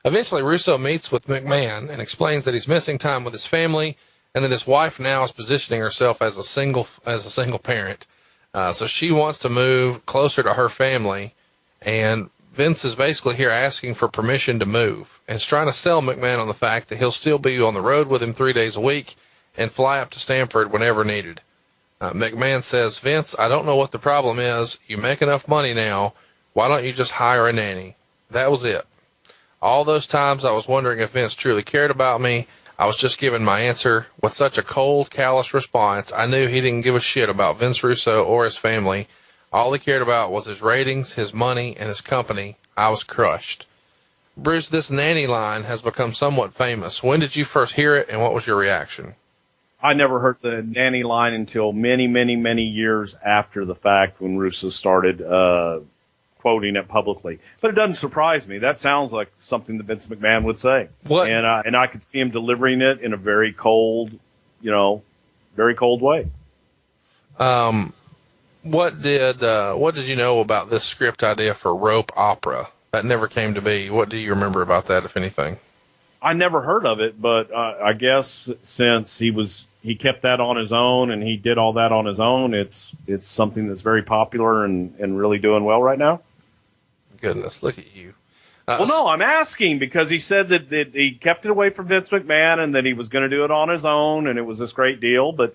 Eventually, Russo meets with McMahon and explains that he's missing time with his family and that his wife now is positioning herself as a single parent. So she wants to move closer to her family, and Vince is basically here asking for permission to move and is trying to sell McMahon on the fact that he'll still be on the road with him 3 days a week and fly up to Stamford whenever needed. McMahon says, Vince, I don't know what the problem is. You make enough money now. Why don't you just hire a nanny? That was it. All those times I was wondering if Vince truly cared about me, I was just giving my answer. With such a cold, callous response, I knew he didn't give a shit about Vince Russo or his family. All he cared about was his ratings, his money, and his company. I was crushed. Bruce, this nanny line has become somewhat famous. When did you first hear it, and what was your reaction? I never heard the nanny line until many, many, many years after the fact when Russo started quoting it publicly. But it doesn't surprise me. That sounds like something that Vince McMahon would say. What? And I could see him delivering it in a very cold, very cold way. What did you know about this script idea for rope opera? That never came to be. What do you remember about that, if anything? I never heard of it, but I guess since he kept that on his own and he did all that on his own, it's something that's very popular and really doing well right now. Goodness, look at you. Well, no, I'm asking because he said that he kept it away from Vince McMahon and that he was going to do it on his own and it was this great deal, but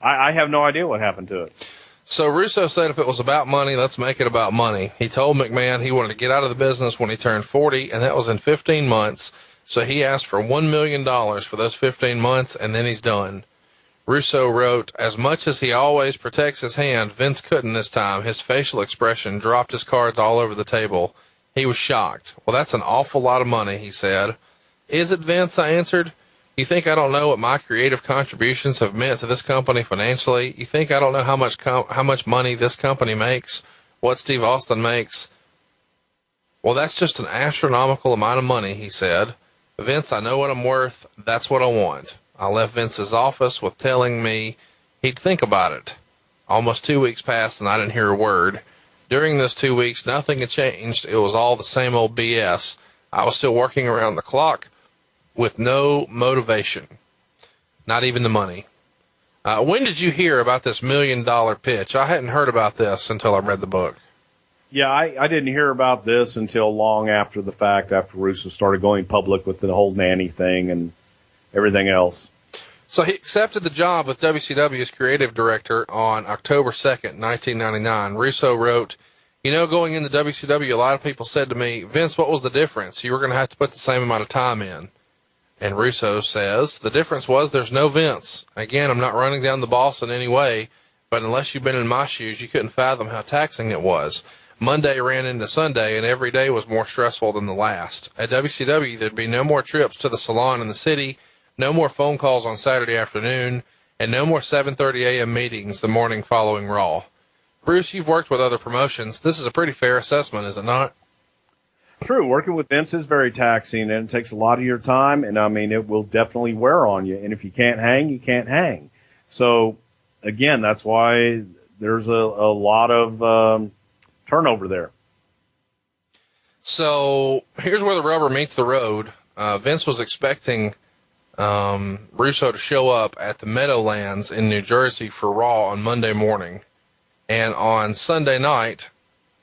I have no idea what happened to it. So Russo said if it was about money, let's make it about money. He told McMahon he wanted to get out of the business when he turned 40, and that was in 15 months. So he asked for $1 million for those 15 months, and then he's done. Russo wrote, as much as he always protects his hand, Vince couldn't this time. His facial expression dropped his cards all over the table. He was shocked. Well, that's an awful lot of money, he said. Is it, Vince? I answered. You think I don't know what my creative contributions have meant to this company financially? You think I don't know how much money this company makes? What Steve Austin makes? Well, that's just an astronomical amount of money, he said. Vince, I know what I'm worth. That's what I want. I left Vince's office with telling me he'd think about it. Almost 2 weeks passed and I didn't hear a word. During those 2 weeks, nothing had changed. It was all the same old BS. I was still working around the clock with no motivation, not even the money. When did you hear about this $1 million pitch? I hadn't heard about this until I read the book. Yeah, I didn't hear about this until long after the fact, after Russo started going public with the whole nanny thing and everything else. So he accepted the job with WCW as creative director on October 2nd, 1999. Russo wrote, going into WCW, a lot of people said to me, Vince, what was the difference? You were going to have to put the same amount of time in. And Russo says, the difference was there's no Vince. Again, I'm not running down the boss in any way, but unless you've been in my shoes, you couldn't fathom how taxing it was. Monday ran into Sunday, and every day was more stressful than the last. At WCW, there'd be no more trips to the salon in the city, no more phone calls on Saturday afternoon, and no more 7:30 a.m. meetings the morning following Raw. Bruce, you've worked with other promotions. This is a pretty fair assessment, is it not? True. Working with Vince is very taxing, and it takes a lot of your time, and, it will definitely wear on you. And if you can't hang, you can't hang. So, again, that's why there's a lot of turnover there. So here's where the rubber meets the road. Vince was expecting Russo to show up at the Meadowlands in New Jersey for Raw on Monday morning. And on Sunday night,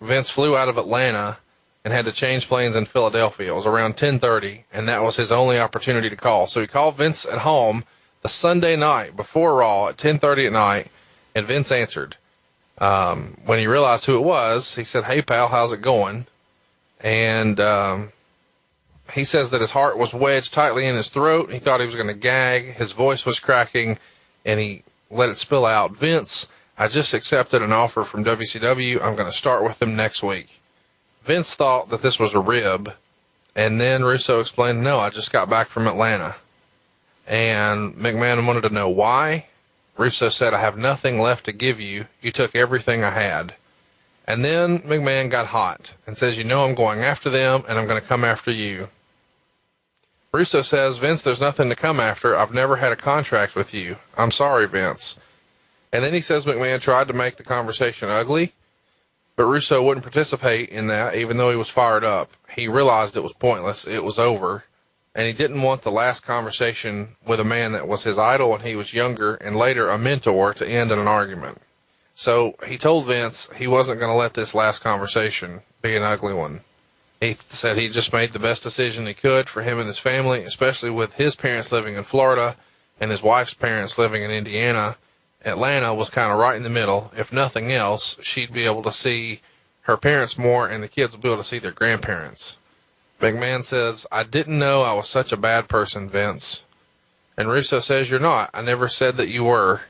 Vince flew out of Atlanta and had to change planes in Philadelphia. It was around 10:30, and that was his only opportunity to call. So he called Vince at home the Sunday night before Raw at 10:30 at night, and Vince answered. When he realized who it was, he said, hey, pal, how's it going? And he says that his heart was wedged tightly in his throat. He thought he was going to gag. His voice was cracking, and he let it spill out. Vince, I just accepted an offer from WCW. I'm going to start with them next week. Vince thought that this was a rib, and then Russo explained, no, I just got back from Atlanta. And McMahon wanted to know why. Russo said, I have nothing left to give you. You took everything I had. And then McMahon got hot and says, I'm going after them, and I'm going to come after you. Russo says, Vince, there's nothing to come after. I've never had a contract with you. I'm sorry, Vince. And then he says McMahon tried to make the conversation ugly. But Russo wouldn't participate in that, even though he was fired up. He realized it was pointless. It was over. And he didn't want the last conversation with a man that was his idol when he was younger and later a mentor to end in an argument. So he told Vince he wasn't going to let this last conversation be an ugly one. He said he just made the best decision he could for him and his family, especially with his parents living in Florida and his wife's parents living in Indiana. Atlanta was kind of right in the middle. If nothing else, she'd be able to see her parents more and the kids would be able to see their grandparents. McMahon says, "I didn't know I was such a bad person, Vince." And Russo says, "You're not. I never said that you were.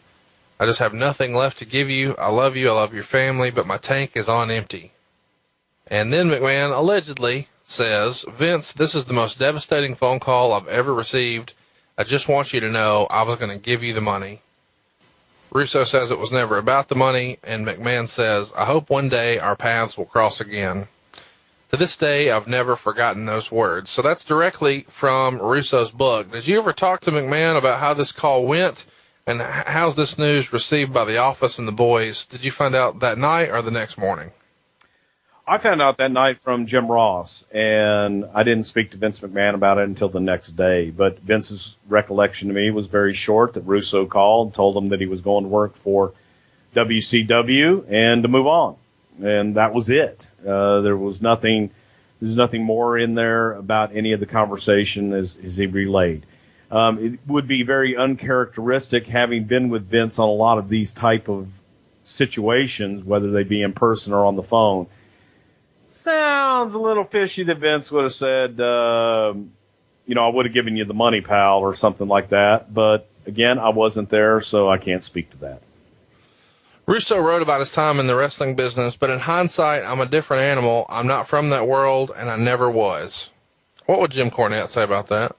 I just have nothing left to give you. I love your family, but my tank is on empty." And then McMahon allegedly says, "Vince, this is the most devastating phone call I've ever received. I just want you to know I was going to give you the money." Russo says it was never about the money, and McMahon says, "I hope one day our paths will cross again." To this day, I've never forgotten those words. So that's directly from Russo's book. Did you ever talk to McMahon about how this call went, and how's this news received by the office and the boys? Did you find out that night or the next morning? I found out that night from Jim Ross, and I didn't speak to Vince McMahon about it until the next day. But Vince's recollection to me was very short, that Russo called, told him that he was going to work for WCW and to move on. And that was it. There's nothing more in there about any of the conversation as he relayed. It would be very uncharacteristic, having been with Vince on a lot of these type of situations, whether they be in person or on the phone. Sounds a little fishy that Vince would have said, I would have given you the money, pal, or something like that. But again, I wasn't there, so I can't speak to that. Russo wrote about his time in the wrestling business, but in hindsight, I'm a different animal. I'm not from that world, and I never was. What would Jim Cornette say about that?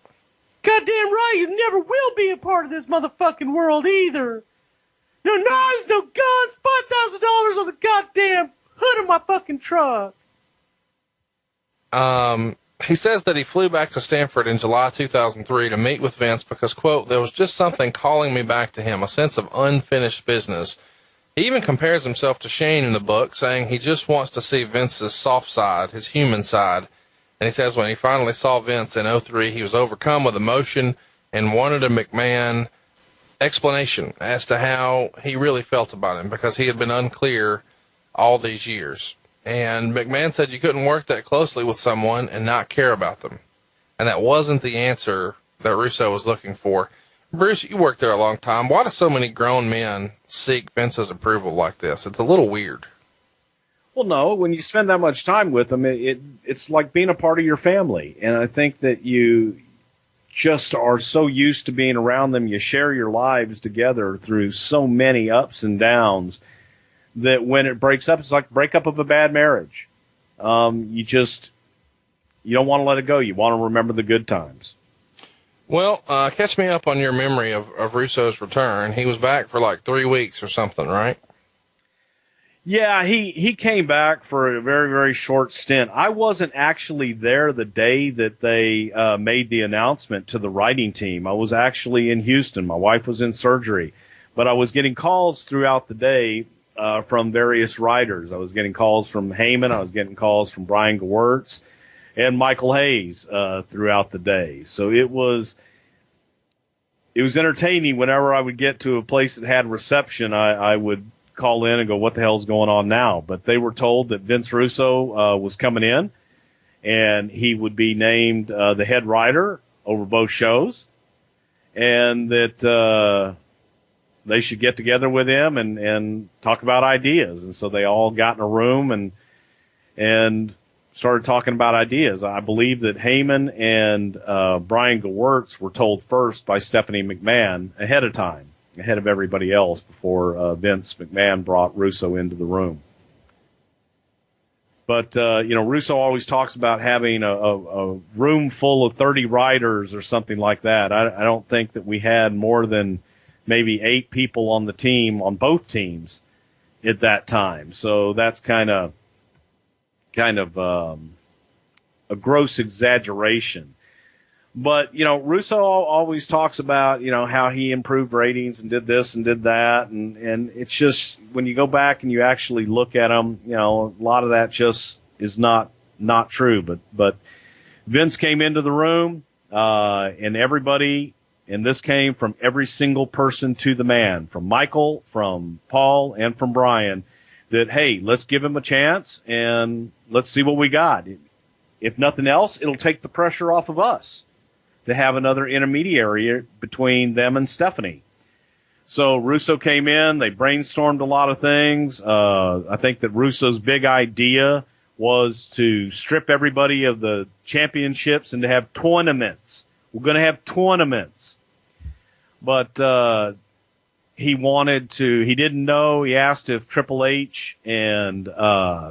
Goddamn right, you never will be a part of this motherfucking world either. No knives, no guns, $5,000 on the goddamn hood of my fucking truck. He says that he flew back to Stamford in July 2003 to meet with Vince because, quote, there was just something calling me back to him, a sense of unfinished business. He even compares himself to Shane in the book, saying he just wants to see Vince's soft side, his human side. And he says when he finally saw Vince in 2003, he was overcome with emotion and wanted a McMahon explanation as to how he really felt about him because he had been unclear all these years. And McMahon said you couldn't work that closely with someone and not care about them. And that wasn't the answer that Russo was looking for. Bruce, you worked there a long time. Why do so many grown men seek Vince's approval like this? It's a little weird. Well, no, when you spend that much time with them, it's like being a part of your family. And I think that you just are so used to being around them. You share your lives together through so many ups and downs that when it breaks up, it's like breakup of a bad marriage. You don't want to let it go. You want to remember the good times. Well, catch me up on your memory of Russo's return. He was back for like 3 weeks or something, right? Yeah, he came back for a very, very short stint. I wasn't actually there the day that they made the announcement to the writing team. I was actually in Houston. My wife was in surgery. But I was getting calls throughout the day from various writers. I was getting calls from Heyman. I was getting calls from Brian Gewirtz and Michael Hayes throughout the day. So it was entertaining. Whenever I would get to a place that had reception, I would call in and go, what the hell's going on now? But they were told that Vince Russo was coming in, and he would be named the head writer over both shows, and that they should get together with him and talk about ideas. And so they all got in a room and started talking about ideas. I believe that Heyman and Brian Gewirtz were told first by Stephanie McMahon ahead of time, ahead of everybody else, before Vince McMahon brought Russo into the room. But, Russo always talks about having a room full of 30 writers or something like that. I don't think that we had more than maybe 8 people on the team, on both teams, at that time. So that's kind of a gross exaggeration. But, Russo always talks about, how he improved ratings and did this and did that. And it's just, when you go back and you actually look at them, a lot of that just is not true. But Vince came into the room, and everybody, and this came from every single person to the man, from Michael, from Paul, and from Brian, that, hey, let's give him a chance and let's see what we got. If nothing else, it'll take the pressure off of us to have another intermediary between them and Stephanie. So Russo came in, they brainstormed a lot of things. I think that Russo's big idea was to strip everybody of the championships and to have tournaments. We're going to have tournaments. But he didn't know, he asked if Triple H and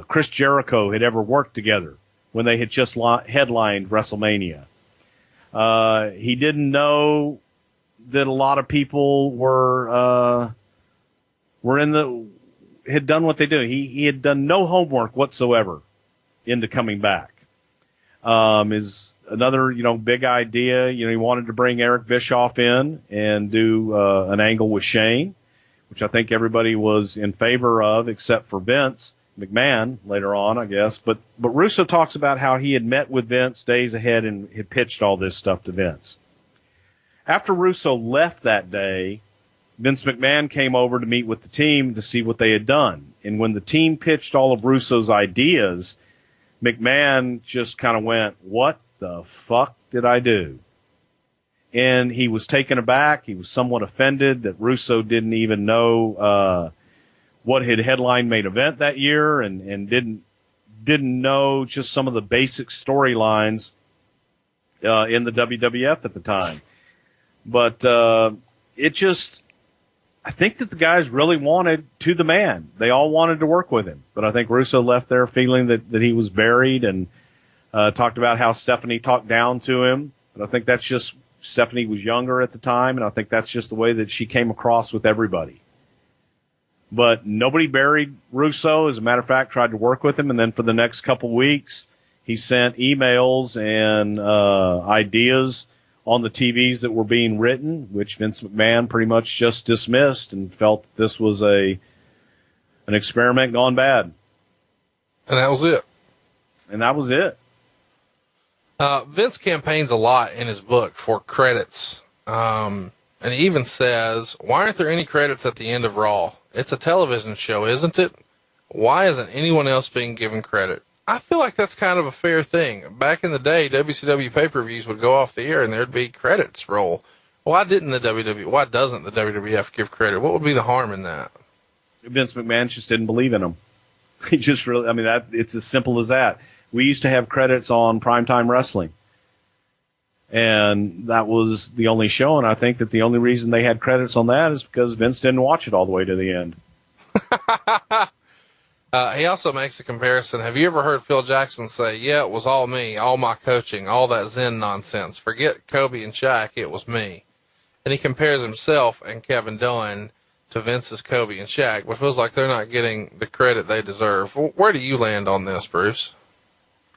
Chris Jericho had ever worked together when they had just headlined WrestleMania. He didn't know that a lot of people had done what they do. He had done no homework whatsoever into coming back. Is another, big idea. He wanted to bring Eric Bischoff in and do an angle with Shane, which I think everybody was in favor of except for Vince McMahon later on, I guess. But Russo talks about how he had met with Vince days ahead and had pitched all this stuff to Vince. After Russo left that day, Vince McMahon came over to meet with the team to see what they had done. And when the team pitched all of Russo's ideas, McMahon just kind of went, what the fuck did I do? And he was taken aback. He was somewhat offended that Russo didn't even know what had headlined main event that year and didn't know just some of the basic storylines in the WWF at the time. But I think that the guys really wanted to the man. They all wanted to work with him. But I think Russo left there feeling that he was buried and talked about how Stephanie talked down to him. But I think that's just, Stephanie was younger at the time, and I think that's just the way that she came across with everybody. But nobody buried Russo. As a matter of fact, tried to work with him. And then for the next couple weeks, he sent emails and ideas on the TVs that were being written, which Vince McMahon pretty much just dismissed and felt that this was an experiment gone bad. And that was it. And that was it. Vince campaigns a lot in his book for credits. And he even says, why aren't there any credits at the end of Raw? It's a television show, isn't it? Why isn't anyone else being given credit? I feel like that's kind of a fair thing. Back in the day, WCW pay-per-views would go off the air and there'd be credits roll. Why doesn't the WWF give credit? What would be the harm in that? Vince McMahon just didn't believe in them. He just really, it's as simple as that. We used to have credits on Primetime Wrestling. And that was the only show, and I think that the only reason they had credits on that is because Vince didn't watch it all the way to the end. He also makes a comparison. Have you ever heard Phil Jackson say, yeah, it was all me, all my coaching, all that Zen nonsense. Forget Kobe and Shaq, it was me. And he compares himself and Kevin Dunn to Vince's Kobe and Shaq, but feels like they're not getting the credit they deserve. Where do you land on this, Bruce?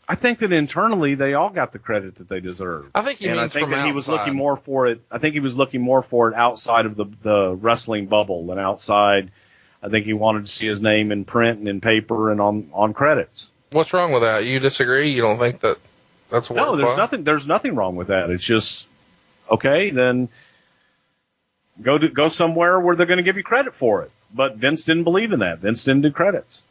I think that internally they all got the credit that they deserve. I think he was looking more for it. I think he was looking more for it outside of the wrestling bubble than outside. I think he wanted to see his name in print and in paper and on credits. What's wrong with that? You disagree? You don't think that's worthwhile? No, there's nothing wrong with that. It's just, okay, then go somewhere where they're going to give you credit for it. But Vince didn't believe in that. Vince didn't do credits.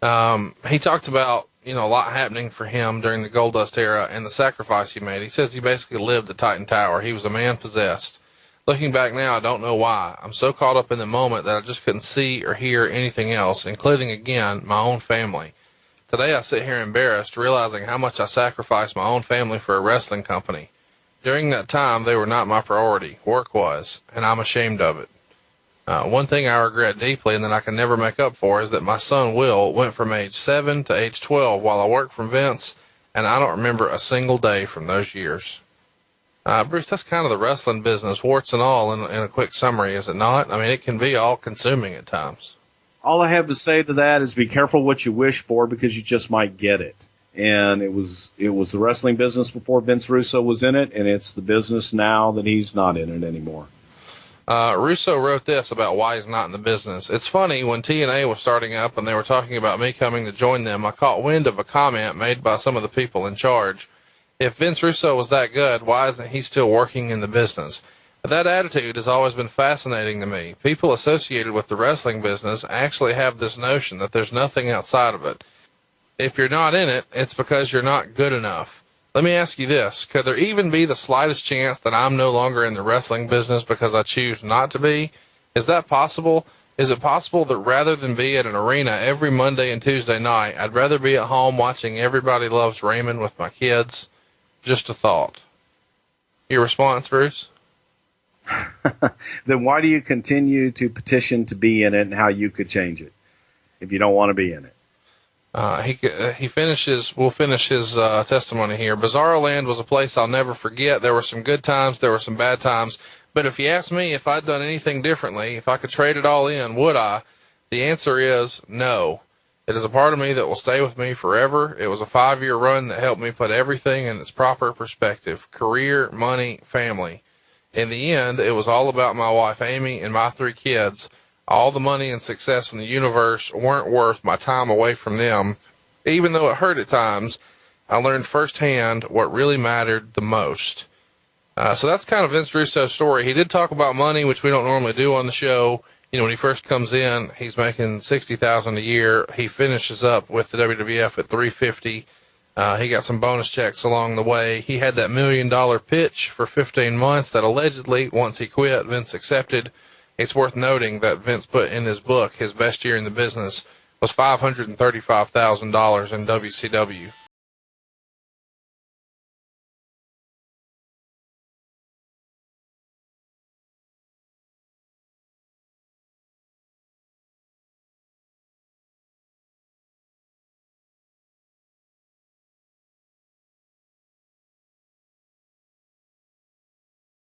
He talked about, a lot happening for him during the Goldust era and the sacrifice he made. He says he basically lived at Titan Tower. He was a man possessed. Looking back now, I don't know why. I'm so caught up in the moment that I just couldn't see or hear anything else, including, again, my own family. Today I sit here embarrassed, realizing how much I sacrificed my own family for a wrestling company. During that time, they were not my priority. Work was, and I'm ashamed of it. One thing I regret deeply and that I can never make up for is that my son Will went from age 7 to age 12 while I worked from Vince, and I don't remember a single day from those years. Bruce, that's kind of the wrestling business, warts and all, in a quick summary, is it not? It can be all-consuming at times. All I have to say to that is be careful what you wish for because you just might get it. And it was the wrestling business before Vince Russo was in it, and it's the business now that he's not in it anymore. Russo wrote this about why he's not in the business. It's funny, when TNA was starting up and they were talking about me coming to join them, I caught wind of a comment made by some of the people in charge. If Vince Russo was that good, why isn't he still working in the business? That attitude has always been fascinating to me. People associated with the wrestling business actually have this notion that there's nothing outside of it. If you're not in it, it's because you're not good enough. Let me ask you this. Could there even be the slightest chance that I'm no longer in the wrestling business because I choose not to be? Is that possible? Is it possible that rather than be at an arena every Monday and Tuesday night, I'd rather be at home watching Everybody Loves Raymond with my kids? Just a thought. Your response, Bruce? Then why do you continue to petition to be in it and how you could change it if you don't want to be in it? We'll finish his testimony here. Bizarro Land was a place I'll never forget. There were some good times, there were some bad times. But if you ask me if I'd done anything differently, if I could trade it all in, would I? The answer is no. It is a part of me that will stay with me forever. It was a 5-year run that helped me put everything in its proper perspective. Career, money, family. In the end, it was all about my wife Amy and my 3 kids. All the money and success in the universe weren't worth my time away from them. Even though it hurt at times, I learned firsthand what really mattered the most. So that's kind of Vince Russo's story. He did talk about money, which we don't normally do on the show. You know, when he first comes in, he's making $60,000 a year. He finishes up with the WWF at $350,000. He got some bonus checks along the way. He had that $1 million pitch for 15 months that allegedly, once he quit, Vince accepted. It's worth noting that Vince put in his book his best year in the business was $535,000 in WCW.